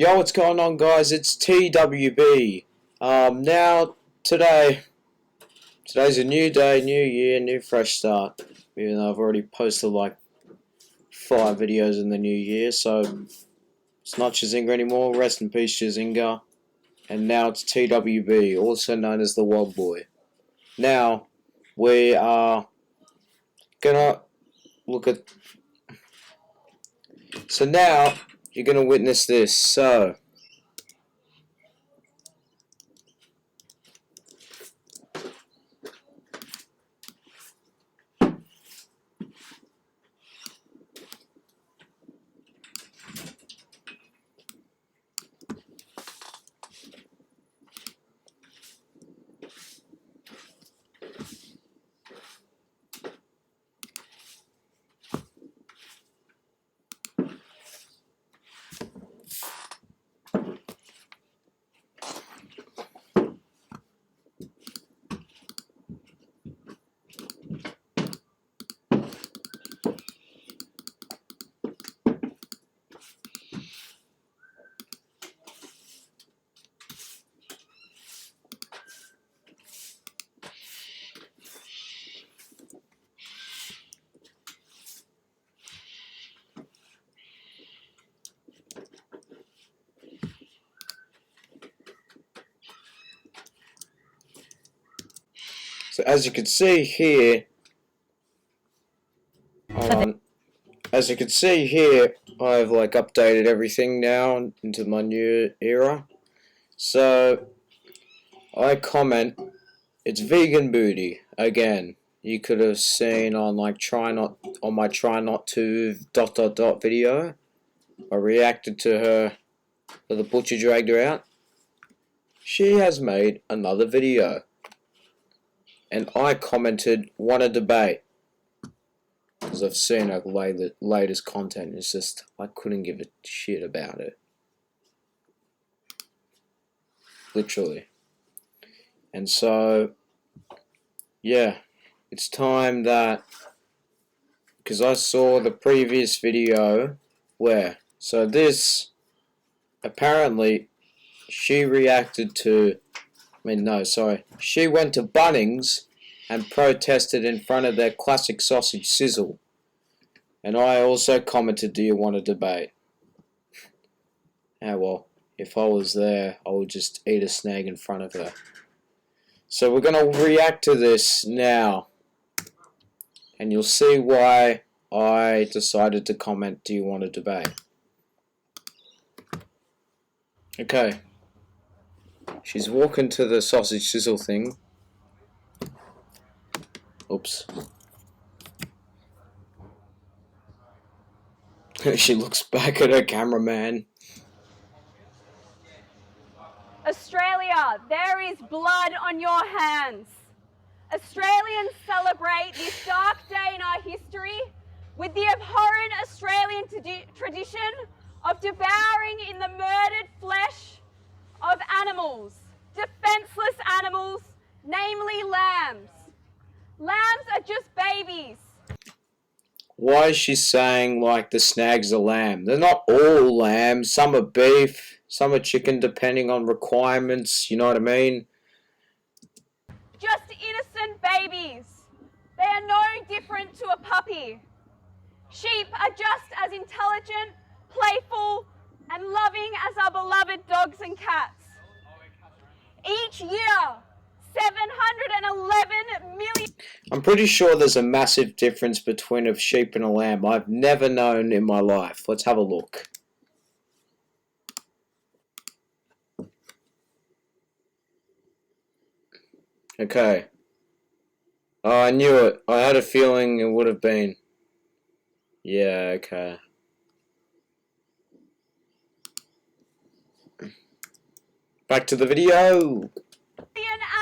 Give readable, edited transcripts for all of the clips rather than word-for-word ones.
Yo, what's going on, guys? It's TWB. Today's a new day, new year, new fresh start. Even though I've already posted like 5 videos in the new year, so it's not Chizinga anymore. Rest in peace, Chizinga. And now it's TWB, also known as the World Boy. Now we are gonna look at. So now you're gonna witness this. So as you can see here, hold on. As you can see here, I've like updated everything now into my new era. So I comment, it's vegan booty again. You could have seen on like try not to ... video. I reacted to her, so the butcher dragged her out. She has made another video, and I commented, want a debate, because I've seen her latest content. It's just, I couldn't give a shit about it. Literally. And so, yeah, it's time that, because I saw the previous video where, so this, apparently, she reacted to, she went to Bunnings and protested in front of their classic sausage sizzle. And I also commented, do you want to debate? Well, if I was there, I would just eat a snag in front of her. So we're going to react to this now. And you'll see why I decided to comment, do you want to debate? Okay. She's walking to the sausage sizzle thing. Oops. She looks back at her cameraman. Australia, there is blood on your hands. Australians celebrate this dark day in our history with the abhorrent Australian tradition of devouring in the murdered flesh of animals, defenceless animals, namely lambs. Lambs are just babies. Why is she saying like the snag's a lamb? They're not all lambs. Some are beef, some are chicken, depending on requirements, you know what I mean? Just innocent babies. They are no different to a puppy. Sheep are just as intelligent, playful, and loving as our beloved dogs and cats. Each year, 711 million... I'm pretty sure there's a massive difference between a sheep and a lamb. I've never known in my life. Let's have a look. Okay. Oh, I knew it. I had a feeling it would have been. Yeah, okay. Back to the video.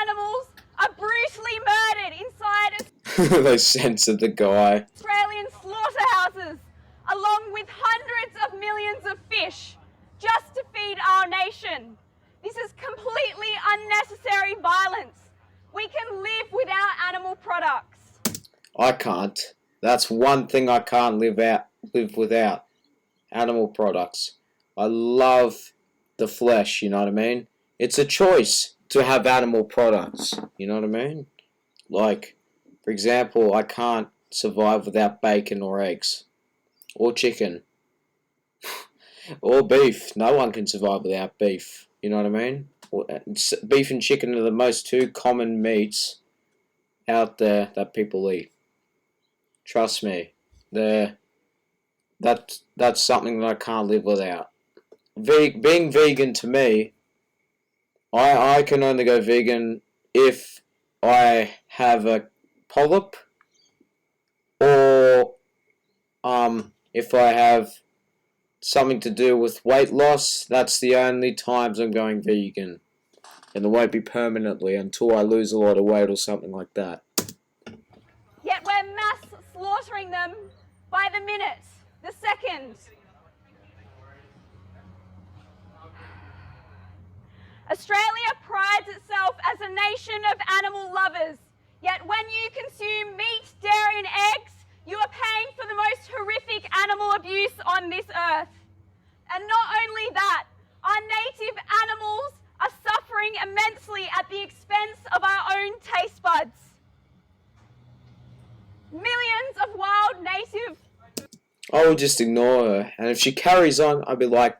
Animals are brutally murdered inside They censored the guy. Australian slaughterhouses, along with hundreds of millions of fish, just to feed our nation. This is completely unnecessary violence. We can live without animal products. I can't. That's one thing I can't live without. Animal products. I love the flesh, you know what I mean? It's a choice to have animal products, you know what I mean? Like, for example, I can't survive without bacon or eggs. Or chicken. Or beef. No one can survive without beef, you know what I mean? Beef and chicken are the most two common meats out there that people eat. Trust me. That's something that I can't live without. Being vegan to me, I can only go vegan if I have a polyp or if I have something to do with weight loss. That's the only times I'm going vegan, and it won't be permanently until I lose a lot of weight or something like that. Yet we're mass slaughtering them by the minute, the second. Australia prides itself as a nation of animal lovers, yet when you consume meat, dairy and eggs, you are paying for the most horrific animal abuse on this earth. And not only that, our native animals are suffering immensely at the expense of our own taste buds. Millions of wild native... I will just ignore her, and if she carries on, I'll be like...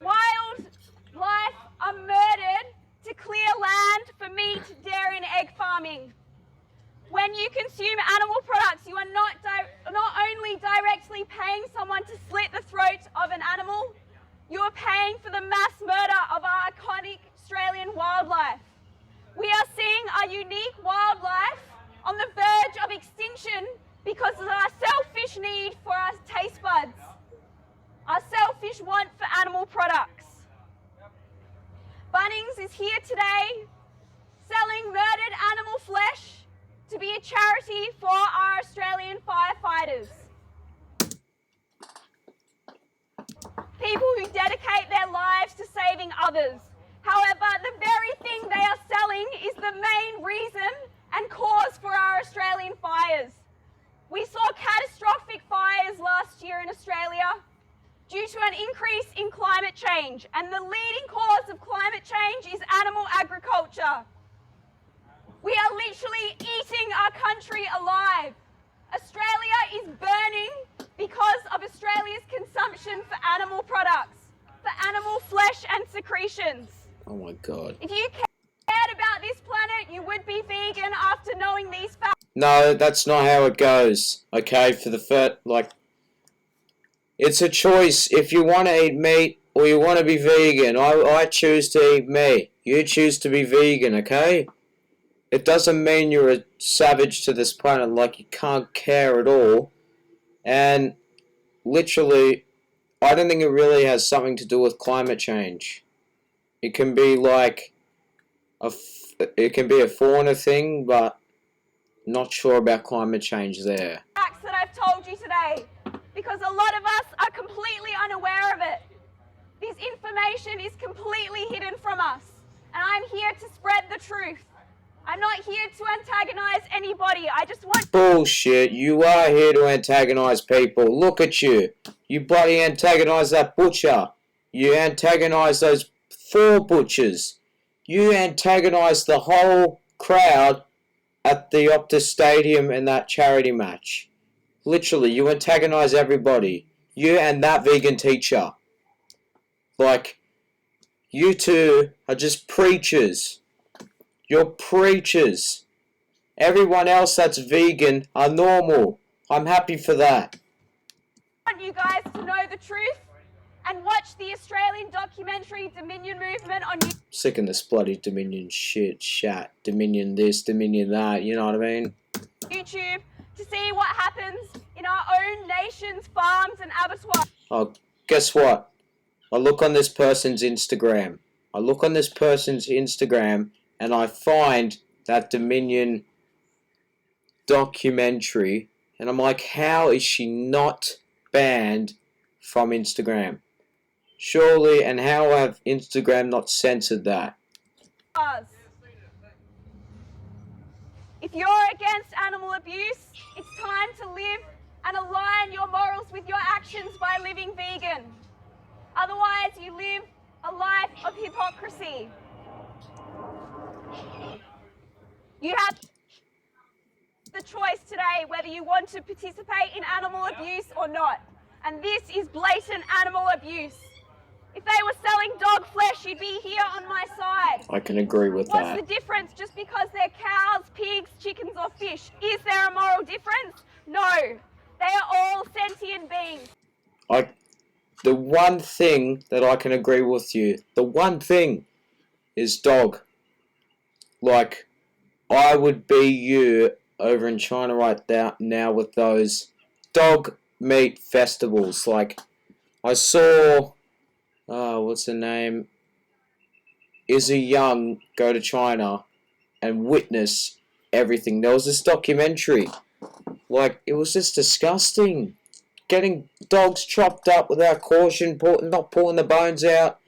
wildlife are murdered to clear land for meat, dairy and egg farming. When you consume animal products, you are not only directly paying someone to slit the throat of an animal, you are paying for the mass murder of our iconic Australian wildlife. We are seeing our unique wildlife on the verge of extinction because of our selfish need for our taste buds, our selfish want for animal products. Bunnings is here today selling murdered animal flesh to be a charity for our Australian firefighters. People who dedicate their lives to saving others. However, the very thing they are selling is the main reason and cause for our Australian fires. We saw catastrophic fires last year in Australia due to an increase in climate change, and the leading cause of climate change is animal agriculture. We are literally eating our country alive. Australia is burning because of Australia's consumption for animal products, for animal flesh and secretions. Oh my god. If you cared about this planet, you would be vegan after knowing these facts. No, that's not how it goes. Okay, for the first, like, it's a choice. If you want to eat meat or you want to be vegan, I choose to eat meat. You choose to be vegan, okay? It doesn't mean you're a savage to this planet, like you can't care at all. And literally, I don't think it really has something to do with climate change. It can be like it can be a fauna thing, but not sure about climate change there. Facts that I've told you today, because a lot of us are completely unaware of it. This information is completely hidden from us, and I'm here to spread the truth. I'm not here to antagonize anybody. I just want... Bullshit. You are here to antagonize people. Look at you. You bloody antagonize that butcher. You antagonize those 4 butchers. You antagonize the whole crowd at the Optus Stadium in that charity match. Literally, you antagonize everybody. You and that vegan teacher. Like, you two are just preachers. You're preachers. Everyone else that's vegan are normal. I'm happy for that. I want you guys to know the truth and watch the Australian documentary Dominion Movement on YouTube. Sick of this bloody Dominion shit, Dominion this, Dominion that, you know what I mean? YouTube to see what happens in our own nation's farms and abattoirs. Oh, guess what? I look on this person's Instagram. And I find that Dominion documentary, and I'm like, how is she not banned from Instagram? Surely, and how have Instagram not censored that? If you're against animal abuse, it's time to live and align your morals with your actions by living vegan. Otherwise, you live a life of hypocrisy. You have the choice today whether you want to participate in animal abuse or not. And this is blatant animal abuse. If they were selling dog flesh, you'd be here on my side. I can agree with that. What's the difference just because they're cows, pigs, chickens or fish? Is there a moral difference? No. They are all sentient beings. The one thing that I can agree with you, the one thing is dog. Like, I would be you over in China right now with those dog meat festivals. Like, I saw, what's her name? Izzy Young go to China and witness everything. There was this documentary. Like, it was just disgusting. Getting dogs chopped up without caution, not pulling the bones out,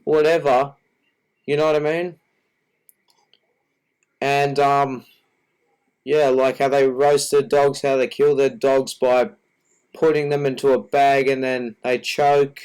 whatever. You know what I mean? And, yeah, like how they roast their dogs, how they kill their dogs by putting them into a bag and then they choke.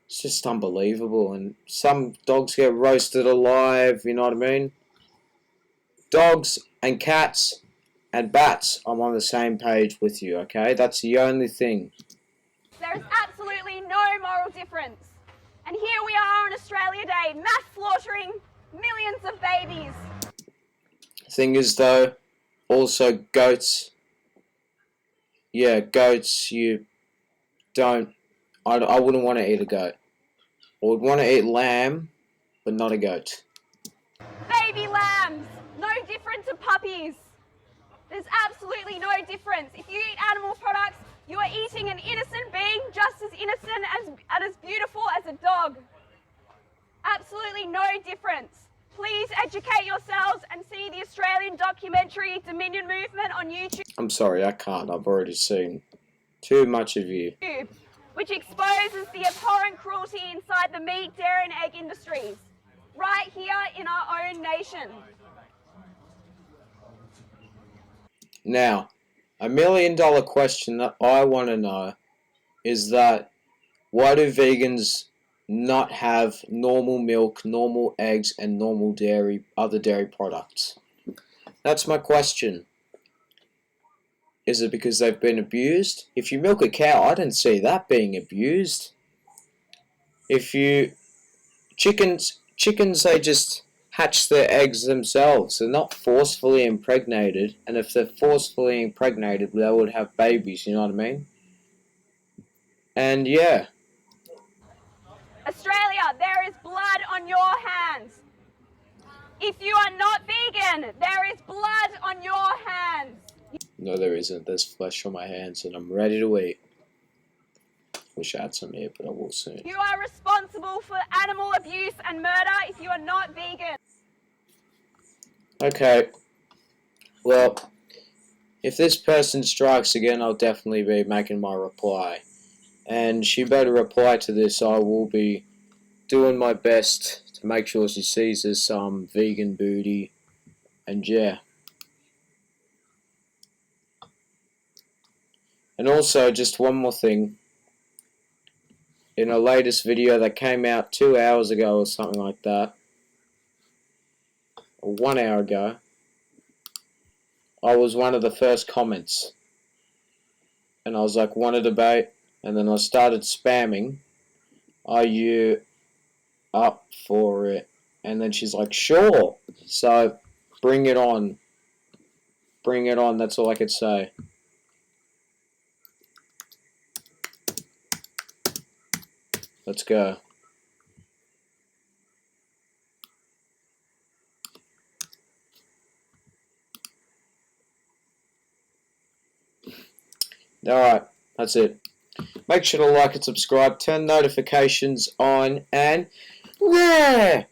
It's just unbelievable. And some dogs get roasted alive, you know what I mean? Dogs and cats and bats, I'm on the same page with you, okay? That's the only thing. There is absolutely no moral difference. And here we are on Australia Day, mass slaughtering millions of babies. Thing is, though, also goats. Yeah, goats, you don't... I wouldn't want to eat a goat. I would want to eat lamb, but not a goat. Baby lambs, no different to puppies. There's absolutely no difference. If you eat animal products, you are eating an innocent being just as innocent and as beautiful as a dog. Absolutely no difference. Please educate yourselves and see the Australian documentary Dominion Movement on YouTube. I'm sorry, I can't. I've already seen too much of you. Which exposes the abhorrent cruelty inside the meat, dairy and egg industries, right here in our own nation. Now, $1 million question that I want to know is that why do vegans not have normal milk, normal eggs, and normal dairy, other dairy products? That's my question. Is it because they've been abused? If you milk a cow, I didn't see that being abused. If you... Chickens, they just hatch their eggs themselves. They're not forcefully impregnated. And if they're forcefully impregnated, they would have babies, you know what I mean? And yeah. Australia, there is blood on your hands. If you are not vegan, there is blood on your hands. No, there isn't. There's flesh on my hands and I'm ready to eat. Wish I had some here, but I will soon. You are responsible for animal abuse and murder if you are not vegan. Okay. Well, if this person strikes again, I'll definitely be making my reply. And she better reply to this. I will be doing my best to make sure she sees this vegan booty. And yeah. And also, just one more thing. In a latest video that came out 2 hours ago or something like that, or 1 hour ago, I was one of the first comments. And I was like, want to debate? And then I started spamming, are you up for it? And then she's like, sure. So, bring it on. Bring it on, that's all I could say. Let's go. Alright, that's it. Make sure to like and subscribe, turn notifications on, and yeah!